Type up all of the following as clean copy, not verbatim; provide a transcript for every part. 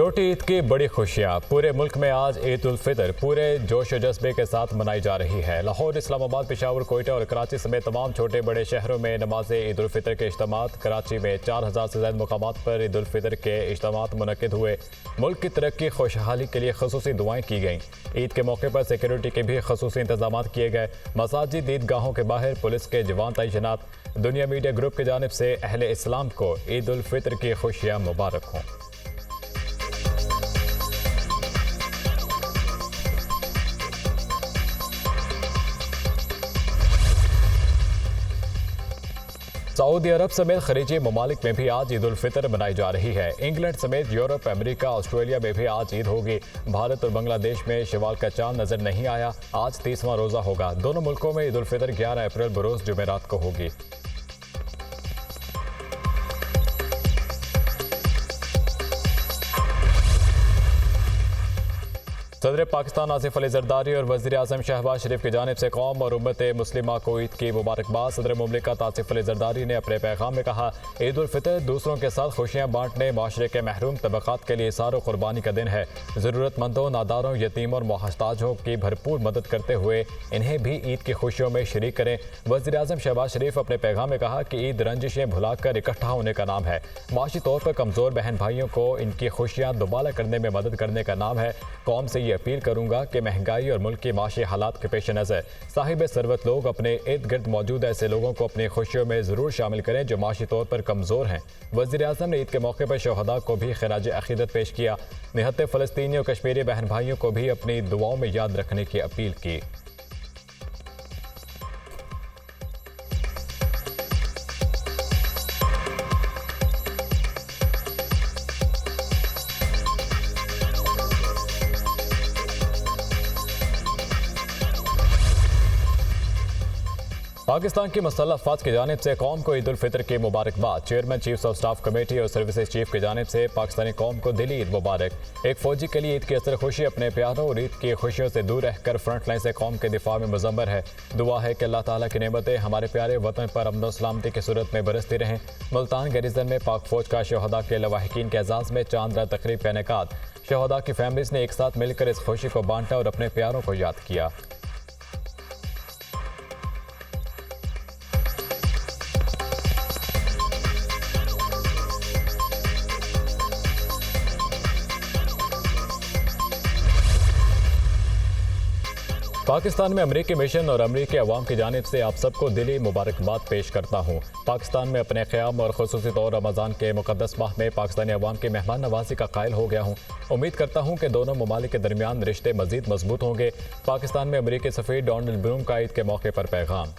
छोटी ईद की बड़ी खुशियां। पूरे मुल्क में आज ईद उल फितर पूरे जोश व जज्बे के साथ मनाई जा रही है। लाहौर, इस्लामाबाद, पेशावर, कोयटा और कराची समेत तमाम छोटे बड़े शहरों में नमाज ईद उल फितर के इज्तिमात। कराची में 4000 से ज्यादा मुकामात पर ईद उल फितर के इज्तिमात मुनक्किद हुए। मुल्क की तरक्की खुशहाली के लिए खसूसी दुआएं की गईं। ईद के मौके पर सिक्योरिटी के भी खसूसी इंतजाम किए गए। मसाजिद, ईदगाहों के बाहर पुलिस के जवान तैनात। दुनिया मीडिया ग्रुप की जानिब से अहले इस्लाम को ईद उल फितर की खुशियां मुबारक हों। सऊदी अरब समेत खलीजी ममालिक में भी आज ईद उल फितर मनाई जा रही है। इंग्लैंड समेत यूरोप, अमेरिका, ऑस्ट्रेलिया में भी आज ईद होगी। भारत और बांग्लादेश में शवाल का चांद नजर नहीं आया। आज 30वां रोजा होगा। दोनों मुल्कों में ईद उल फितर 11 अप्रैल बरोज जुमेरात को होगी। सदर पाकिस्तान आसिफ अली जरदारी और वज़ीर आज़म शहबाज शरीफ की जानिब से कौम और उम्मत मुस्लिमा को ईद की मुबारकबाद। सदर मुमलिकत आसिफ अली जरदारी ने अपने पैगाम में कहा, ईद उल फितर दूसरों के साथ खुशियाँ बांटने, माशरे के महरूम तबक़ात के लिए इसार और कुर्बानी का दिन है। ज़रूरतमंदों, नादारों, यतीमों और मोहताजों की भरपूर मदद करते हुए इन्हें भी ईद की खुशियों में शरीक करें। वज़ीर आज़म शहबाज शरीफ अपने पैगाम में कहा कि ईद रंजिशें भुलाकर इकट्ठा होने का नाम है। माशी तौर पर कमज़ोर बहन भाइयों को इनकी खुशियाँ दोबारा करने में मदद करने का नाम है। कौम से अपील करूंगा कि महंगाई और मुल्क के माशी हालात के पेश नज़र साहिब सरवत लोग अपने इर्द गिर्द मौजूद ऐसे लोगों को अपनी खुशियों में ज़रूर शामिल करें जो माशी तौर पर कमज़ोर हैं। वज़ीर आज़म ने ईद के मौके पर शहदा को भी खिराज अक़ीदत पेश किया। निहत्ते फ़लस्तीनी और कश्मीरी बहन भाइयों को भी अपनी दुआओं में याद रखने की अपील की। पाकिस्तान की मुसल्लह अफ़वाज की जानिब से कौम को ईद उल फितर की मुबारकबाद। Chairman chief of staff committee और सर्विसेज चीफ की जानिब से पाकिस्तानी कौम को दिली ईद मुबारक। एक फौजी के लिए ईद की असर खुशी अपने प्यारों और ईद की खुशियों से दूर रहकर फ्रंट लाइन से कौम के दिफा में मुज़म्मर है। दुआ है कि अल्लाह ताला की नेमतें हमारे प्यारे वतन पर अमन और सलामती की सूरत में बरसती रहें। मुल्तान गैरिजन में पाक फौज का शहदा के लवाहिकीन के एजाज़ में चांद रात तकरीब का इनेकाद। शहदा की फैमिलीज ने एक साथ मिलकर इस खुशी को बांटा और अपने प्यारों को याद किया। पाकिस्तान में अमरीकी मिशन और अमरीकी अवाम की जानिब से आप सबको दिली मुबारकबाद पेश करता हूँ। पाकिस्तान में अपने क़याम और ख़ुसूसी तौर रमज़ान के मुक़द्दस माह में पाकिस्तानी अवाम की मेहमान नवाजी का कायल हो गया हूँ। उम्मीद करता हूँ कि दोनों ममालिक के दरमियान रिश्ते मज़ीद मजबूत होंगे। पाकिस्तान में अमरीकी सफ़ीर डोनाल्ड ब्लूम का ईद के मौके पर पैगाम।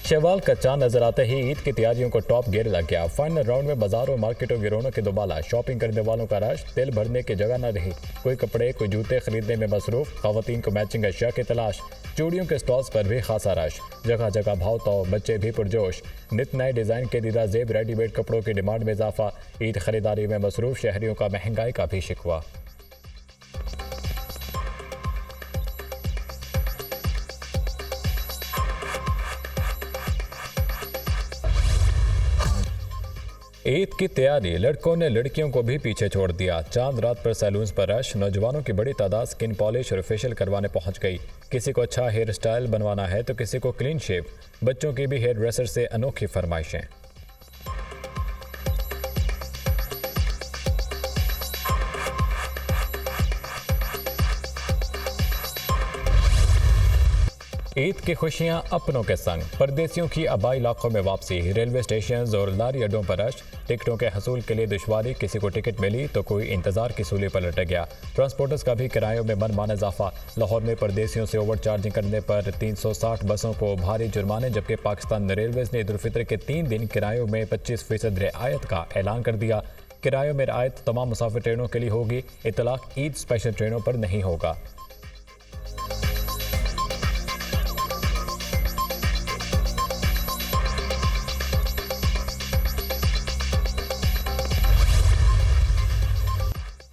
शवाल का चांद नजर आते ही ईद की तैयारियों को टॉप गियर लग गया। फाइनल राउंड में बाजारों, मार्केटों, गिरोनों के दुबाला। शॉपिंग करने वालों का रश, दिल भरने की जगह न रही। कोई कपड़े, कोई जूते खरीदने में मसरूफ। खवातीन को मैचिंग अशिया की तलाश। चूड़ियों के स्टॉल्स पर भी खासा रश। जगह जगह भाव ताव, बच्चे भी पुरजोश। नित नए डिजाइन के दीदा जेब रेडीमेड कपड़ों की डिमांड में इजाफा। ईद खरीदारी में मसरूफ शहरियों का महंगाई का भी शिकवा। ईद की तैयारी, लड़कों ने लड़कियों को भी पीछे छोड़ दिया। चांद रात पर सैलून्स पर रश। नौजवानों की बड़ी तादाद स्किन पॉलिश और फेशियल करवाने पहुंच गई। किसी को अच्छा हेयर स्टाइल बनवाना है तो किसी को क्लीन शेव। बच्चों की भी हेयर ड्रेसर से अनोखी फरमाइशें। ईद की खुशियां अपनों के संग। परदेसियों की आबाई इलाकों में वापसी। रेलवे स्टेशन और लारी अड्डों पर रश। टिकटों के हसूल के लिए दुश्वारी। किसी को टिकट मिली तो कोई इंतजार की सूली पर लटक गया। ट्रांसपोर्टर्स का भी किरायों में मनमाना इजाफा। लाहौर में परदेसियों से ओवर चार्जिंग करने पर 360 बसों को भारी जुर्माने। जबकि पाकिस्तान रेलवेज ने ईद उल फितर के 3 दिन किरायों में 25% रियायत का ऐलान कर दिया। किरायों में रियायत तमाम मुसाफिर ट्रेनों के लिए होगी। इतलाक ईद स्पेशल ट्रेनों पर नहीं होगा।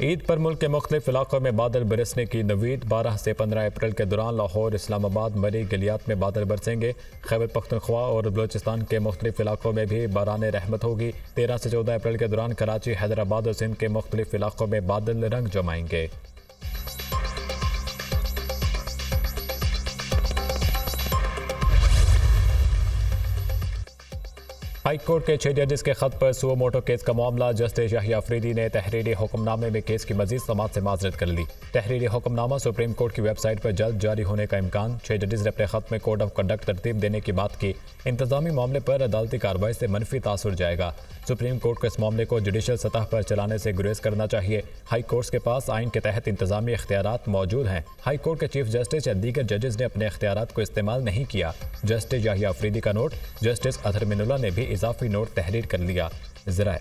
ईद पर मुल्क के मुख्तलिफ इलाकों में बादल बरसने की नवीद। 12 से 15 अप्रैल के दौरान लाहौर, इस्लामाबाद, मरी, गलियात में बादल बरसेंगे। खैबर पख्तूनख्वा और बलोचिस्तान के मुख्तलिफ इलाकों में भी बारान रहमत होगी। 13 से 14 अप्रैल के दौरान कराची, हैदराबाद और सिंध के मुख्तलिफ इलाकों में बादल रंग जमाएंगे। हाई कोर्ट के 6 जजेस के खत पर सुओ मोटो केस का मामला। जस्टिस याहिया अफरीदी ने तहरीरी हुक्मनामे में केस की मजीद समाअत से माजरत कर ली। तहरीरी हुक्मनामा सुप्रीम कोर्ट की वेबसाइट पर जल्द जारी होने का इम्कान। 6 जजेस ने अपने खत में कोड ऑफ कंडक्ट तरतीब देने की बात की। इंतजामी मामले पर अदालती कार्रवाई से मनफी तासुर जाएगा। सुप्रीम कोर्ट को इस मामले को जुडिशल सतह पर चलाने से गुरेज करना चाहिए। हाई कोर्ट के पास आइन के तहत इंतजामी इख्तियारात मौजूद हैं। हाई कोर्ट के चीफ जस्टिस या दीगर जजेस ने अपने इख्तियारात को इस्तेमाल नहीं किया। जस्टिस याहिया अफरीदी का नोट। जस्टिस अतहर मिनुल्लाह ने भी इजाफी नोट तहरीर कर लिया। ज़राए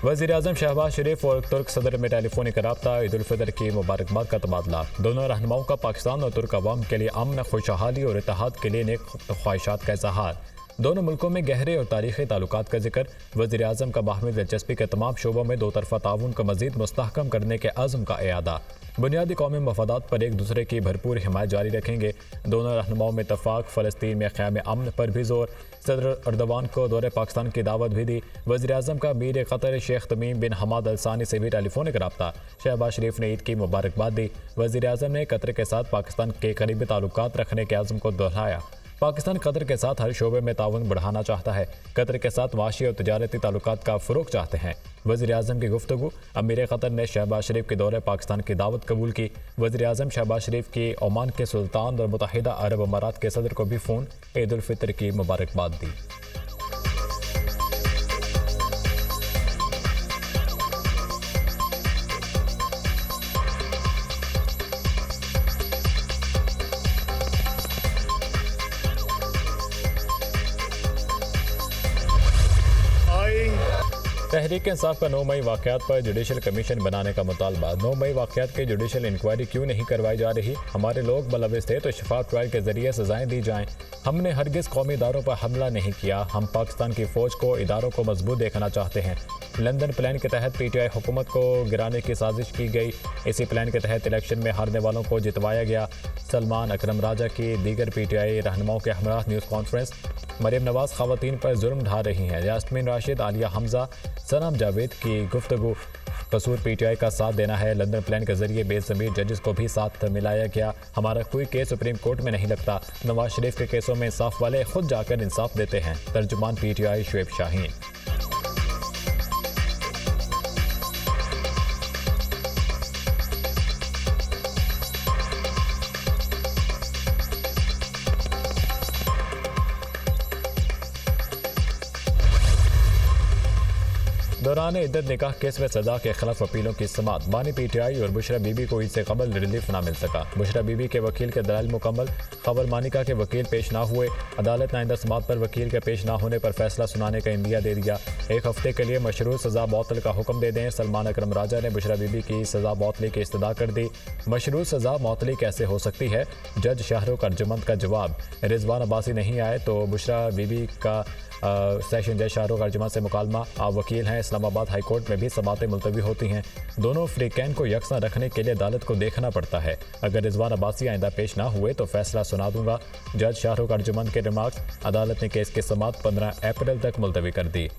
वज़ीर-ए-आज़म शहबाज शरीफ और तुर्क सदर में टेलीफोनिक रब्ता। ईद उल फितर की मुबारकबाद का तबादला। दोनों रहनुमाओं का पाकिस्तान और तुर्क अवाम के लिए अमन, खुशहाली और इत्तेहाद के लिए नेक ख्वाहिशात का इज़हार। दोनों मुल्कों में गहरे और तारीख़ी ताल्लुकात का जिक्र। वज़ीर-ए-आज़म का बाहमी दिलचस्पी के तमाम शोबों में दो तरफ़ा ताउन को मज़ीद मुस्तहकम करने के अज़्म का इयादा। बुनियादी कौमी मफादात पर एक दूसरे की भरपूर हिमायत जारी रखेंगे। दोनों रहनुमाओं में इत्तफ़ाक़। फ़लस्तीन में क़याम अमन पर भी जोर। सदर अर्दवान को दौरे पाकिस्तान की दावत भी दी। वज़ीर-ए-आज़म का मीर क़तर शेख तमीम बिन हमाद अल सानी से भी टेलीफोनिक रब्ता। शहबाज शरीफ ने ईद की मुबारकबाद दी। वज़ीर-ए-आज़म ने कतर के साथ पाकिस्तान के करीबी ताल्लुकात रखने के अज़्म को दोहराया। पाकिस्तान कतर के साथ हर शोबे में ताउन बढ़ाना चाहता है। कतर के साथ माशी और तजारती ताल्लुकात का फ़रोग़ चाहते हैं। वज़ीर-ए-आज़म की गुफ्तगू। अमीर क़तर ने शहबाज शरीफ के दौरे पाकिस्तान की दावत कबूल की। वज़ीर-ए-आज़म शहबाज शरीफ की ओमान के सुल्तान और मुत्तहिदा अरब अमारात के सदर को भी फ़ोन ईद उल फितर की मुबारकबाद दी। तहरीक इंसाफ का 9 मई वाक़यात पर जुडिशल कमीशन बनाने का मुतालबा। 9 मई वाक़यात की जुडिशल इंक्वायरी क्यों नहीं करवाई जा रही? हमारे लोग मुलविस थे तो शफाफ ट्रायल के जरिए सजाएं दी जाएं। हमने हरगिज़ कौमी इदारों पर हमला नहीं किया। हम पाकिस्तान की फ़ौज को, इदारों को मजबूत देखना चाहते हैं। लंदन प्लान के तहत PTI हुकूमत को गिराने की साजिश की गई। इसी प्लान के तहत इलेक्शन में हारने वालों को जितवाया गया। सलमान अकरम राजा की दीगर PTI रहनुमाओं के हमरा न्यूज़ कॉन्फ्रेंस। मरीम नवाज ख़वातीन पर जुल्म ढा रही हैं। यास्मीन राशिद, आलिया हमजा, सनाम जावेद की गुफ्तगू। कसूर PTI का साथ देना है। लंदन प्लान के जरिए बेज़मीर जजेस को भी साथ मिलाया गया। हमारा कोई केस सुप्रीम कोर्ट में नहीं लगता। नवाज शरीफ के केसों में इंसाफ वाले खुद जाकर इंसाफ देते हैं। तर्जुमान PTI शुएब शाहीन। दौरान इद्दत निकाह केस में सजा के खिलाफ अपीलों की समाअत। बानी PTI और बुशरा बीबी को ईद से कबल रिलीफ ना मिल सका। बुशरा बीबी के वकील के दलाइल मुकम्मल। खबर मानिका के वकील पेश ना हुए। अदालत ने आइंदा समाअत पर वकील के पेश ना होने पर फैसला सुनाने का इंदिया दे दिया। 1 हफ्ते के लिए मशरूत सजा मअतल का हुक्म दे दें। सलमान अकरम राजा ने बुशरा बीबी की सजा मअतली की इस्तदा कर दी। मशरूत सजा मअतली कैसे हो सकती है? जज शाहरुख अर्जुमंद का जवाब। रिजवान अब्बासी नहीं आए तो बुशरा बीबी का सेशन जज शाहरुख अर्जुमंद से मुकालमा। आप वकील हैं। इस्लामाबाद हाई कोर्ट में भी समातें मुलतवी होती हैं। दोनों फ्रीकैन को यकसा रखने के लिए अदालत को देखना पड़ता है। अगर रिजवान अब्बासी आइंदा पेश ना हुए तो फैसला सुना दूंगा। जज शाहरुख अर्जुमंद के रिमार्क्स। अदालत ने केस की समाअत 15 अप्रैल तक मुलतवी कर दी।